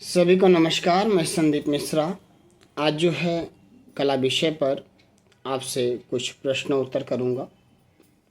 सभी को नमस्कार। मैं संदीप मिश्रा। आज जो है कला विषय पर आपसे कुछ प्रश्न उत्तर करूंगा।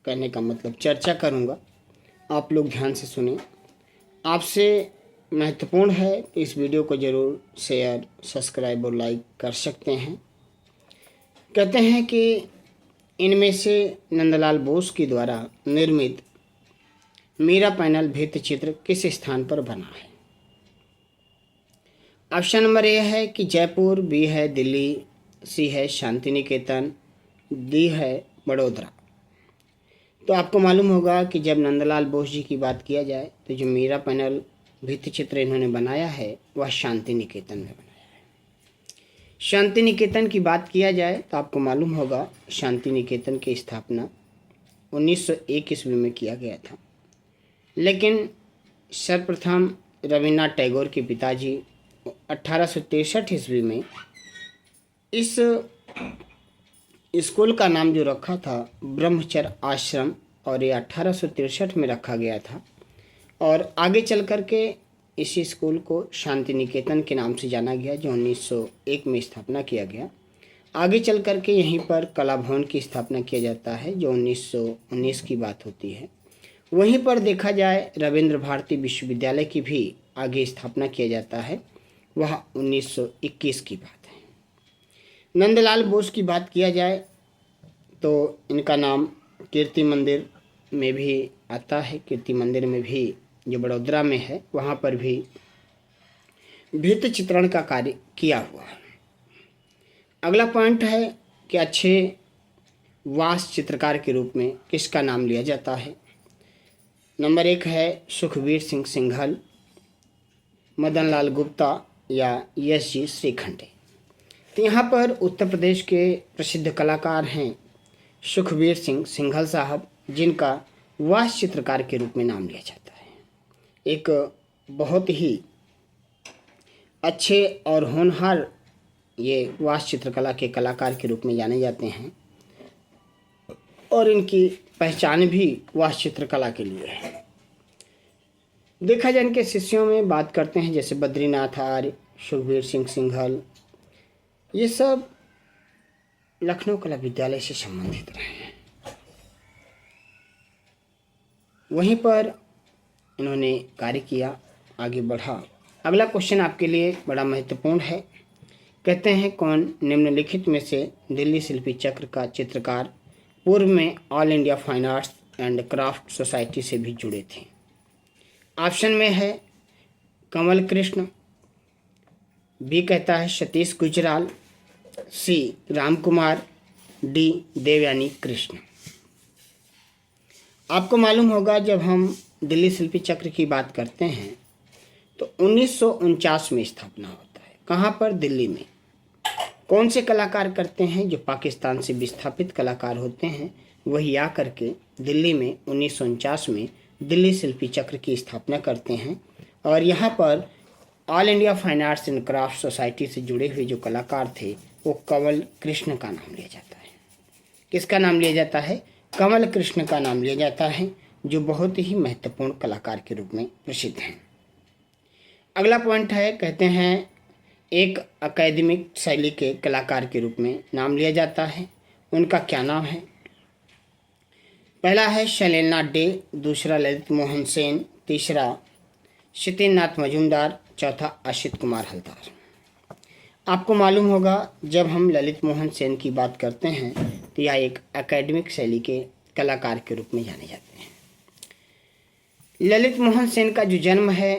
कहने का मतलब चर्चा करूंगा। आप लोग ध्यान से सुने। आपसे महत्वपूर्ण है कि इस वीडियो को ज़रूर शेयर, सब्सक्राइब और लाइक कर सकते हैं। कहते हैं कि इनमें से नंदलाल बोस के द्वारा निर्मित मीरा पैनल भित्ति चित्र किस स्थान पर बना है? ऑप्शन नंबर ए है कि जयपुर, बी है दिल्ली, सी है शांति निकेतन, डी है बड़ोदरा। तो आपको मालूम होगा कि जब नंदलाल बोस जी की बात किया जाए तो जो मीरा पैनल भित्ति चित्र इन्होंने बनाया है वह शांति निकेतन में बनाया है। शांति निकेतन की बात किया जाए तो आपको मालूम होगा शांति निकेतन की स्थापना 1901 ईस्वी में किया गया था, लेकिन सर्वप्रथम रविन्द्रनाथ टैगोर के पिताजी 1863 ईस्वी में इस स्कूल का नाम जो रखा था ब्रह्मचर्य आश्रम, और ये 1863 में रखा गया था। और आगे चल कर के इसी स्कूल को शांति निकेतन के नाम से जाना गया, जो 1901 में स्थापना किया गया। आगे चल कर के यहीं पर कला भवन की स्थापना किया जाता है, जो 1919 की बात होती है। वहीं पर देखा जाए रविंद्र भारती विश्वविद्यालय की भी आगे स्थापना किया जाता है, वह 1921 की बात है। नंदलाल बोस की बात किया जाए तो इनका नाम कीर्ति मंदिर में भी आता है। कीर्ति मंदिर में भी जो बड़ोदरा में है वहाँ पर भी भित्ति चित्रण का कार्य किया हुआ है। अगला पॉइंट है कि अच्छे वास्तु चित्रकार के रूप में किसका नाम लिया जाता है? नंबर 1 है सुखवीर सिंह सिंघल, मदन लाल गुप्ता या यश जी श्रीखंडे। तो यहाँ पर उत्तर प्रदेश के प्रसिद्ध कलाकार हैं सुखवीर सिंह सिंघल साहब, जिनका वास्तु चित्रकार के रूप में नाम लिया जाता है। एक बहुत ही अच्छे और होनहार ये वास्तु चित्रकला के कलाकार के रूप में जाने जाते हैं, और इनकी पहचान भी वास्तु चित्रकला के लिए है। देखा जाए इनके शिष्यों में बात करते हैं जैसे बद्रीनाथ आर्य, सुखवीर सिंह सिंघल, ये सब लखनऊ कला विद्यालय से संबंधित रहे हैं। वहीं पर इन्होंने कार्य किया, आगे बढ़ा। अगला क्वेश्चन आपके लिए बड़ा महत्वपूर्ण है। कहते हैं कौन निम्नलिखित में से दिल्ली शिल्पी चक्र का चित्रकार पूर्व में all India fine arts and craft society से भी जुड़े थे? ऑप्शन में है कमल कृष्ण, बी कहता है सतीश गुजराल, सी राम कुमार, डी देवयानी कृष्ण। आपको मालूम होगा जब हम दिल्ली शिल्पी चक्र की बात करते हैं तो 1949 में स्थापना होता है। कहाँ पर? दिल्ली में। कौन से कलाकार करते हैं? जो पाकिस्तान से विस्थापित कलाकार होते हैं वही आ करके दिल्ली में 1949 में दिल्ली शिल्पी चक्र की स्थापना करते हैं। और यहाँ पर all India fine arts and craft society से जुड़े हुए जो कलाकार थे वो कमल कृष्ण का नाम लिया जाता है। किसका नाम लिया जाता है? कमल कृष्ण का नाम लिया जाता है, जो बहुत ही महत्वपूर्ण कलाकार के रूप में प्रसिद्ध हैं। अगला पॉइंट है, कहते हैं एक अकादमिक शैली के कलाकार के रूप में नाम लिया जाता है, उनका क्या नाम है? पहला है शैलेंद्रनाथ डे, दूसरा ललित मोहन सेन, तीसरा सत्येंद्रनाथ मजूमदार, चौथा असित कुमार हलदार। आपको मालूम होगा जब हम ललित मोहन सेन की बात करते हैं तो यह एक एकेडमिक शैली के कलाकार के रूप में जाने जाते हैं। ललित मोहन सेन का जो जन्म है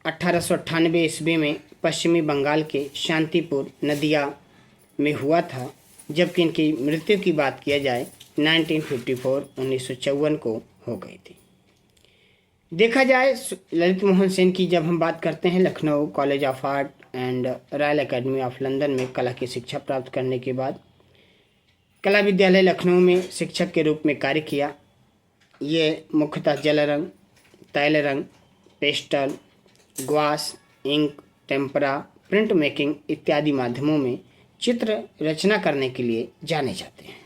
1898 ईस्वी में पश्चिमी बंगाल के शांतिपुर नदिया में हुआ था, जबकि इनकी मृत्यु की बात किया जाए 1954 को हो गई थी। देखा जाए ललित मोहन सेन की जब हम बात करते हैं, Lucknow college of art and royal academy of London में कला की शिक्षा प्राप्त करने के बाद कला विद्यालय लखनऊ में शिक्षक के रूप में कार्य किया। ये मुख्यतः जल रंग, तैल रंग, pastel, gouache, ink, tempera, print making इत्यादि माध्यमों में चित्र रचना करने के लिए जाने जाते हैं।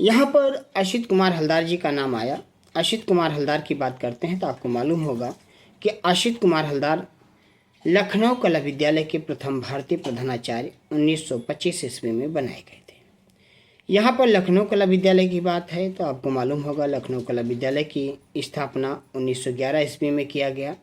यहाँ पर असित कुमार हलदार जी का नाम आया। असित कुमार हलदार की बात करते हैं तो आपको मालूम होगा कि असित कुमार हलदार लखनऊ कला विद्यालय के प्रथम भारतीय प्रधानाचार्य 1925 ईस्वी में बनाए गए थे। यहाँ पर लखनऊ कला विद्यालय की बात है तो आपको मालूम होगा लखनऊ कला विद्यालय की स्थापना 1911 ईस्वी में किया गया।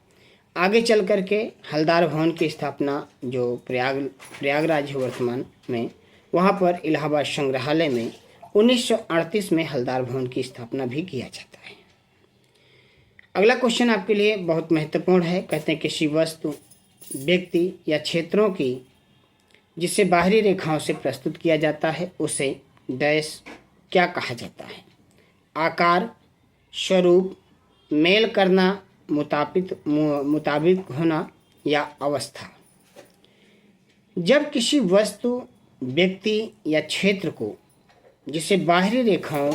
आगे चल कर के हलदार भवन की स्थापना जो प्रयागराज है वर्तमान में, वहाँ पर इलाहाबाद संग्रहालय में 1938 में हलदार भवन की स्थापना भी किया जाता है। अगला क्वेश्चन आपके लिए बहुत महत्वपूर्ण है। कहते हैं किसी वस्तु, व्यक्ति या क्षेत्रों की जिसे बाहरी रेखाओं से प्रस्तुत किया जाता है उसे डैश क्या कहा जाता है? आकार, स्वरूप, मेल करना, मुताबिक होना या अवस्था। जब किसी वस्तु, व्यक्ति या क्षेत्र को जिसे बाहरी रेखाओं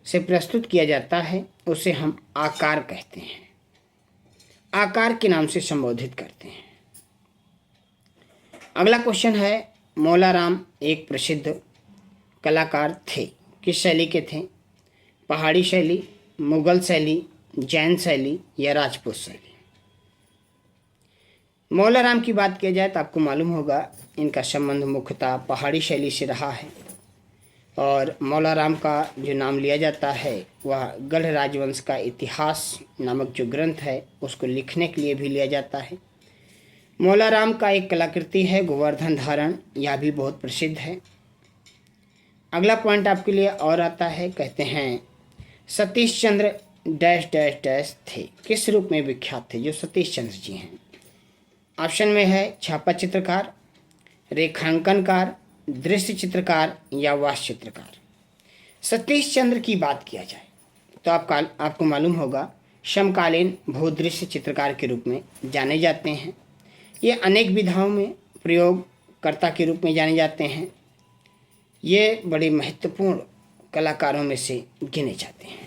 से प्रस्तुत किया जाता है उसे हम आकार कहते हैं, आकार के नाम से संबोधित करते हैं। अगला क्वेश्चन है, मौलाराम एक प्रसिद्ध कलाकार थे, किस शैली के थे? पहाड़ी शैली, मुगल शैली, जैन शैली या राजपूत शैली। मौलाराम की बात किया जाए तो आपको मालूम होगा इनका संबंध मुख्यतः पहाड़ी शैली से रहा है और मौलाराम का जो नाम लिया जाता है वह गढ़ राजवंश का इतिहास नामक जो ग्रंथ है उसको लिखने के लिए भी लिया जाता है। मौलाराम का एक कलाकृति है गोवर्धन धारण, यह भी बहुत प्रसिद्ध है। अगला पॉइंट आपके लिए और आता है, कहते हैं Satish Chandra dash dash dash थे, किस रूप में विख्यात थे जो सतीश चंद्र जी हैं? ऑप्शन में है छापा चित्रकार, रेखांकनकार, दृश्य चित्रकार या वास्तु चित्रकार। सतीश चंद्र की बात किया जाए तो आपको मालूम होगा समकालीन भूदृश्य चित्रकार के रूप में जाने जाते हैं। ये अनेक विधाओं में प्रयोगकर्ता के रूप में जाने जाते हैं। ये बड़े महत्वपूर्ण कलाकारों में से गिने जाते हैं।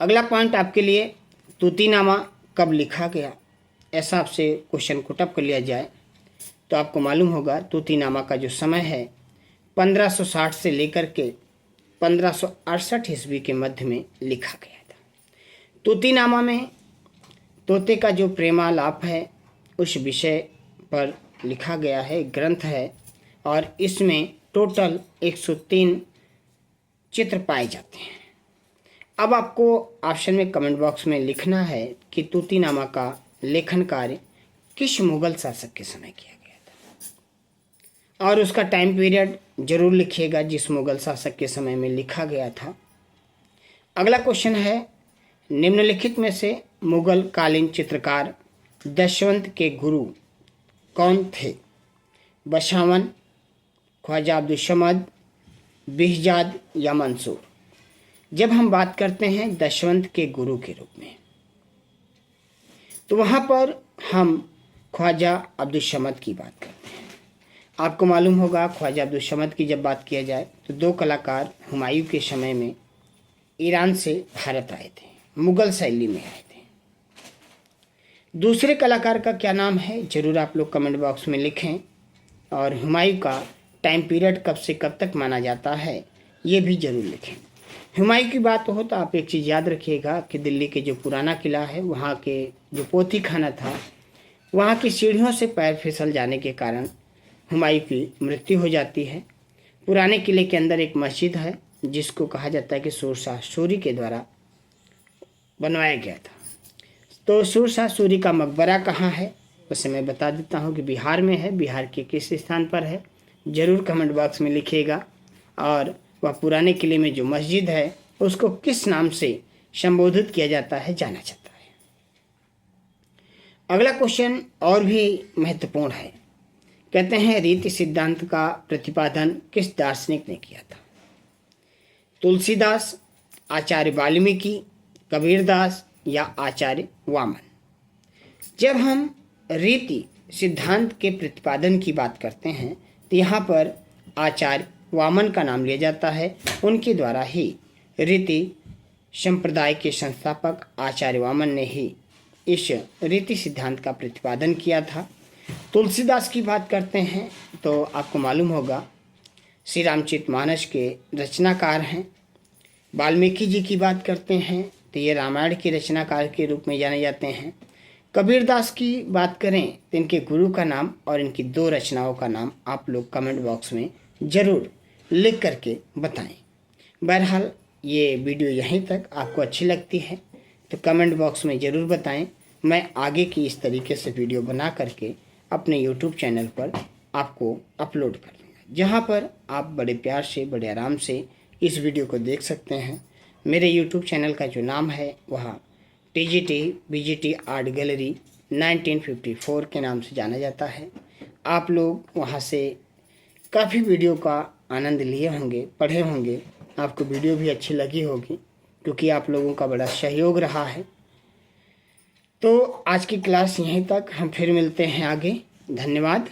अगला पॉइंट आपके लिए, तूतीनामा कब लिखा गया? ऐसा आपसे क्वेश्चन को टप कर लिया जाए तो आपको मालूम होगा तूतीनामा का जो समय है 1560 से लेकर के 1568 ईस्वी के मध्य में लिखा गया था। तूतीनामा में तोते का जो प्रेमालाप है उस विषय पर लिखा गया है, ग्रंथ है और इसमें टोटल 103 चित्र पाए जाते हैं। अब आपको ऑप्शन में कमेंट बॉक्स में लिखना है कि तूतीनामा का लेखन कार्य किस मुगल शासक के समय किया गया था और उसका टाइम पीरियड जरूर लिखिएगा जिस मुगल शासक के समय में लिखा गया था। अगला क्वेश्चन है, निम्नलिखित में से मुगल कालीन चित्रकार दशवंत के गुरु कौन थे? बशावन, ख्वाजा अब्दुल समद, बिहजाद या मंसूर। जब हम बात करते हैं दशवंत के गुरु के रूप में तो वहाँ पर हम ख्वाजा अब्दुल समद की बात करते हैं। आपको मालूम होगा ख्वाजा अब्दुल समद की जब बात किया जाए तो दो कलाकार हुमायूं के समय में ईरान से भारत आए थे, मुगल शैली में आए थे। दूसरे कलाकार का क्या नाम है ज़रूर आप लोग कमेंट बॉक्स में लिखें और हुमायूं का टाइम पीरियड कब से कब तक माना जाता है ये भी ज़रूर लिखें। हुमायूं की बात हो तो आप एक चीज़ याद रखिएगा कि दिल्ली के जो पुराना किला है वहाँ के जो पोथी खाना था वहाँ की सीढ़ियों से पैर फिसल जाने के कारण हुमायूं की मृत्यु हो जाती है। पुराने किले के अंदर एक मस्जिद है जिसको कहा जाता है कि सूरशाह सूरी के द्वारा बनवाया गया था। तो सूरशाह सूरी का मकबरा कहाँ है उसे मैं बता देता हूँ कि बिहार में है। बिहार के किस स्थान पर है ज़रूर कमेंट बॉक्स में लिखिएगा और वह पुराने किले में जो मस्जिद है उसको किस नाम से संबोधित किया जाता है जाना जाता है। अगला क्वेश्चन और भी महत्वपूर्ण है। कहते हैं रीति सिद्धांत का प्रतिपादन किस दार्शनिक ने किया था? तुलसीदास, आचार्य वाल्मीकि, कबीरदास या आचार्य वामन। जब हम रीति सिद्धांत के प्रतिपादन की बात करते हैं तो यहाँ पर आचार्य वामन का नाम लिया जाता है। उनके द्वारा ही रीति संप्रदाय के संस्थापक आचार्य वामन ने ही इस रीति सिद्धांत का प्रतिपादन किया था। तुलसीदास की बात करते हैं तो आपको मालूम होगा श्री रामचरितमानस के रचनाकार हैं। वाल्मीकि जी की बात करते हैं तो ये रामायण के रचनाकार के रूप में जाने जाते हैं। कबीरदास की बात करें तो इनके गुरु का नाम और इनकी 2 रचनाओं का नाम आप लोग कमेंट बॉक्स में ज़रूर लिख करके बताएं। बहरहाल ये वीडियो यहीं तक आपको अच्छी लगती है तो कमेंट बॉक्स में ज़रूर बताएं। मैं आगे की इस तरीके से वीडियो बना करके अपने यूट्यूब चैनल पर आपको अपलोड कर दूँगा, जहाँ पर आप बड़े प्यार से बड़े आराम से इस वीडियो को देख सकते हैं। मेरे यूट्यूब चैनल का जो नाम है वह TGT BGT आर्ट गैलरी 1954 के नाम से जाना जाता है। आप लोग वहाँ से काफ़ी वीडियो का आनंद लिए होंगे, पढ़े होंगे, आपको वीडियो भी अच्छी लगी होगी क्योंकि आप लोगों का बड़ा सहयोग रहा है। तो आज की क्लास यहीं तक, हम फिर मिलते हैं आगे। धन्यवाद।